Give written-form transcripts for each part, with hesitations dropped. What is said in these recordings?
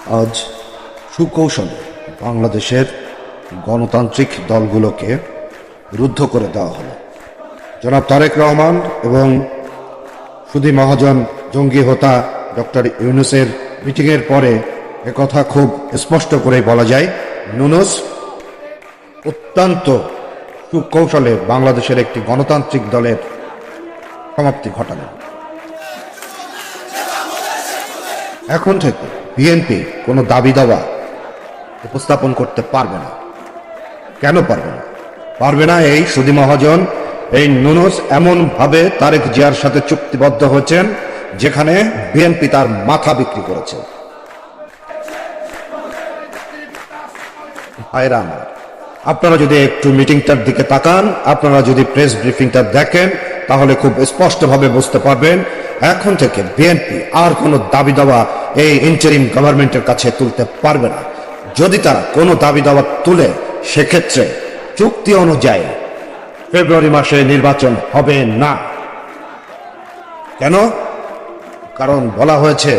আজ সুকৌশলে বাংলাদেশের গণতান্ত্রিক দলগুলোকে রুদ্ধ করে দেওয়া হলো। জনাব তারেক রহমান এবং সুধী মহাজন জঙ্গি হোতা ডক্টর ইউনূসের মিটিংয়ের পরে একথা খুব স্পষ্ট করেই বলা যায়, ইউনূস অত্যন্ত সুকৌশলে বাংলাদেশের একটি গণতান্ত্রিক দলের সমাপ্তি ঘটালেন। এখন থেকে বিএনপি কোনো দাবি দাওয়া উপস্থাপন করতে পারবে না। কেন পারবে না? পারবে না এই সুধী মহাজন, এই ইউনূস এমনভাবে তারেক জিয়ার সাথে চুক্তিবদ্ধ হয়েছেন যেখানে বিএনপি তার মাথা বিক্রি করেছে। ভাইরা আমার, আপনারা যদি একটু মিটিংটার দিকে তাকান, আপনারা যদি প্রেস ব্রিফিংটা দেখেন, তাহলে খুব স্পষ্টভাবে বুঝতে পারবেন এখন থেকে বিএনপি আর কোনো দাবি দাওয়া এই ইন্টারিম গভর্নমেন্টের কাছে তুলতে পারবে না। যদি তারা কোনো দাবি দাওয়া তুলে, সেক্ষেত্রে চুক্তি অনুযায়ী ফেব্রুয়ারি মাসে নির্বাচন হবে না। কেন? কারণ বলা হয়েছে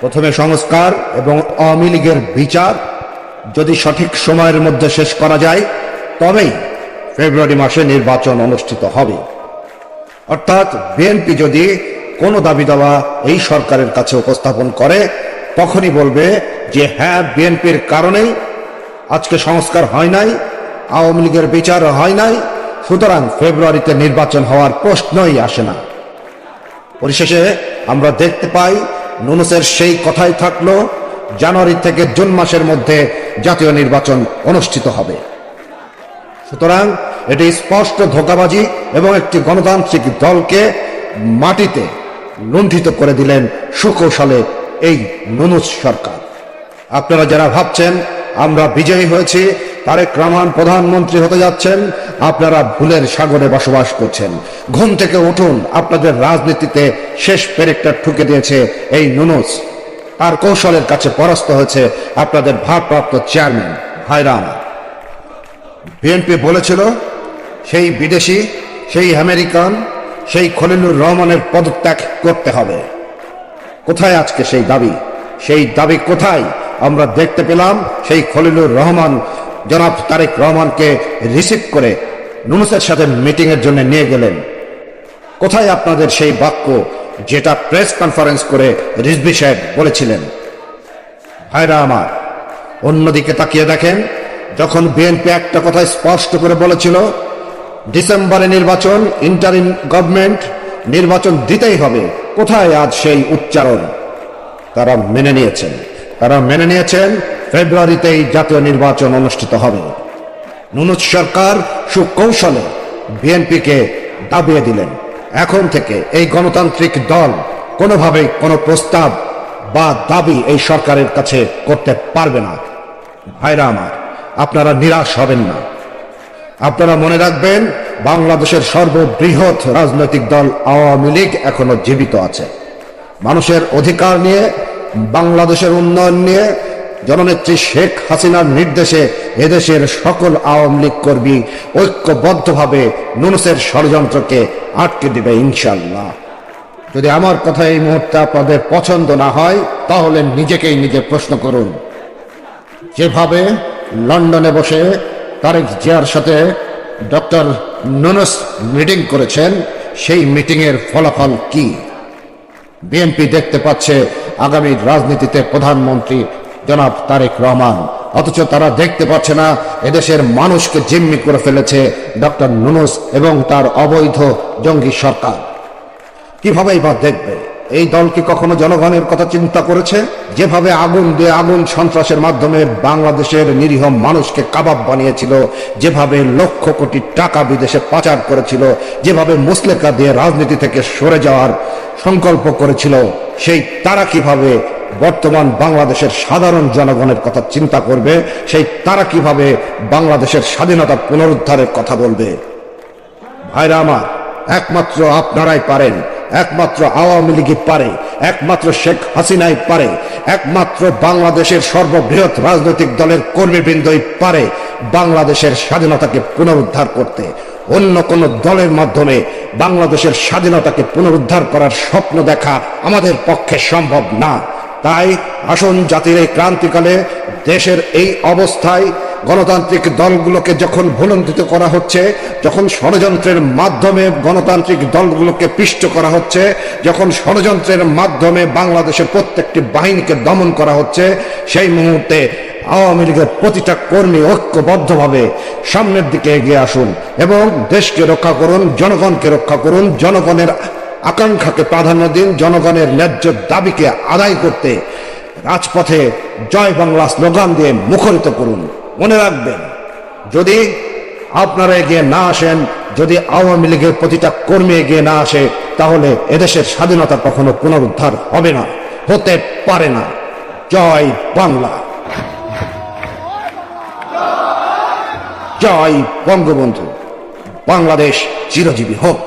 প্রথমে সংস্কার এবং আওয়ামী লীগের বিচার যদি সঠিক সময়ের মধ্যে শেষ করা যায়, তবেই ফেব্রুয়ারি মাসে নির্বাচন অনুষ্ঠিত হবে। অর্থাৎ বিএনপি যদি কোনো দাবি দাওয়া এই সরকারের কাছে উপস্থাপন করে, তখনই বলবে যে হ্যাঁ, বিএনপির কারণেই আজকে সংস্কার হয় নাই, আওয়ামী লীগের বিচার হয় নাই, সুতরাং ফেব্রুয়ারিতে নির্বাচন হওয়ার প্রশ্নই আসে না। পরিশেষে আমরা দেখতে পাই ইউনূসের সেই কথাই থাকলো, জানুয়ারি থেকে জুন মাসের মধ্যে জাতীয় নির্বাচন অনুষ্ঠিত হবে। সুতরাং এটি স্পষ্ট ধোঁকাবাজি এবং একটি গণতান্ত্রিক দলকে মাটিতে লুণ্ঠিত করে দিলেন সুকৌশলে এই ইউনূস সরকার। আপনারা যারা ভাবছেন আমরা বিজয়ী হয়েছি, তারেক রহমান প্রধানমন্ত্রী হতে যাচ্ছেন, আপনারা ভুলের সাগরে বসবাস করছেন। ঘুম থেকে উঠুন, আপনাদের রাজনীতিতে শেষ পেরেকটা ঠুকে দিয়েছে এই ইউনূস। তার কৌশলের কাছে পরাস্ত হয়েছে আপনাদের ভারপ্রাপ্ত চেয়ারম্যান। ভাইরা আমার, বিএনপি বলেছিল সেই বিদেশি, সেই আমেরিকান, সেই খলিলুর রহমানের পদত্যাগ করতে হবে। কোথায় আজকে সেই দাবি? সেই দাবি কোথায়? আমরা দেখতে পেলাম সেই খলিলুর রহমান জনাব তারেক রহমানকে রিসিভ করে ইউনূসের সাথে মিটিংয়ের জন্য নিয়ে গেলেন। কোথায় আপনাদের সেই বাক্য যেটা প্রেস কনফারেন্স করে রিজভী সাহেব বলেছিলেন? ভাইরা আমার, অন্যদিকে তাকিয়ে দেখেন, যখন বিএনপি একটা কথা স্পষ্ট করে বলেছিল ডিসেম্বরে নির্বাচন, ইন্টারিম গভর্নমেন্ট নির্বাচন দিতেই হবে, কোথায় আজ সেই উচ্চারণ? তারা মেনে নিয়েছেন ফেব্রুয়ারিতেই জাতীয় নির্বাচন অনুষ্ঠিত হবে। ইউনূস সরকার সুকৌশলে বিএনপিকে দাবিয়ে দিলেন এখন থেকে এই গণতান্ত্রিক দল কোনোভাবেই কোনো প্রস্তাব বা দাবি এই সরকারের কাছে করতে পারবে না। ভাইরা আমার, আপনারা নিরাশ হবেন না। আপনারা মনে রাখবেন, বাংলাদেশের সর্ববৃহৎ রাজনৈতিক দল আওয়ামী লীগ এখনো জীবিত আছে। মানুষের অধিকার নিয়ে, বাংলাদেশের উন্নয়ন নিয়ে জননেত্রী শেখ হাসিনার নির্দেশে এদেশের সকল আওয়ামী লীগ কর্মী ঐক্যবদ্ধভাবে ইউনূসের ষড়যন্ত্রকে আটকে দিবে ইনশাআল্লাহ। যদি আমার কথা এই মুহূর্তে আপনাদের পছন্দ না হয়, তাহলে নিজেকেই নিজে প্রশ্ন করুন। যেভাবে লন্ডনে বসে তারেক জিয়ার সাথে ডক্টর ইউনূস মিটিং করেছেন, সেই মিটিংয়ের ফলাফল কি? বিএনপি দেখতে পাচ্ছে আগামী রাজনীতিতে প্রধানমন্ত্রী জনাব তারেক রহমান, অথচ তারা দেখতে পাচ্ছে না এদেশের মানুষকে জিম্মি করে ফেলেছে ডক্টর ইউনূস এবং তার অবৈধ জঙ্গি সরকার। কিভাবেই বা দেখবে? এই দল কি কখনো জনগণের কথা চিন্তা করেছে? যেভাবে আগুন দিয়ে আগুন সন্ত্রাসের মাধ্যমে বাংলাদেশের নিরীহ মানুষকে কাবাব বানিয়েছিল, যেভাবে লক্ষ কোটি টাকা বিদেশে পাচার করেছিল, যেভাবে মুসলেকা দিয়ে রাজনীতি থেকে সরে যাওয়ার সংকল্প করেছিল, সেই তারা কিভাবে বর্তমান বাংলাদেশের সাধারণ জনগণের কথা চিন্তা করবে? সেই তারা কিভাবে বাংলাদেশের স্বাধীনতা পুনরুদ্ধারের কথা বলবে? ভাইরা আমার, একমাত্র আপনারাই পারেন, একমাত্র আওয়ামী লীগই পারে, একমাত্র শেখ হাসিনাই পারে, একমাত্র বাংলাদেশের সর্ববৃহৎ রাজনৈতিক দলের কর্মীবৃন্দই পারে বাংলাদেশের স্বাধীনতাকে পুনরুদ্ধার করতে। অন্য কোন দলের মাধ্যমে বাংলাদেশের স্বাধীনতাকে পুনরুদ্ধার করার স্বপ্ন দেখা আমাদের পক্ষে সম্ভব না। তাই আসুন জাতির এই ক্রান্তিকালে দেশের এই অবস্থায় গণতান্ত্রিক দলগুলোকে যখন ভুলণ্ঠিত করা হচ্ছে, যখন ষড়যন্ত্রের মাধ্যমে গণতান্ত্রিক দলগুলোকে পিষ্ট করা হচ্ছে, যখন ষড়যন্ত্রের মাধ্যমে বাংলাদেশের প্রত্যেকটি বাহিনীকে দমন করা হচ্ছে, সেই মুহূর্তে আওয়ামী লীগের প্রতিটা কর্মী ঐক্যবদ্ধভাবে সামনের দিকে এগিয়ে আসুন এবং দেশকে রক্ষা করুন, জনগণকে রক্ষা করুন, জনগণের আকাঙ্ক্ষাকে প্রাধান্য দিন, জনগণের ন্যায্য দাবিকে আদায় করতে রাজপথে জয় বাংলা স্লোগান দিয়ে মুখরিত করুন। মনে রাখবেন, যদি আপনারা এগিয়ে না আসেন, যদি আওয়ামী লীগের প্রতিটা কর্মী এগিয়ে না আসে, তাহলে এদেশের স্বাধীনতা কখনো পুনরুদ্ধার হবে না, হতে পারে না। জয় বাংলা, জয় বঙ্গবন্ধু, বাংলাদেশ চিরজীবী হোক।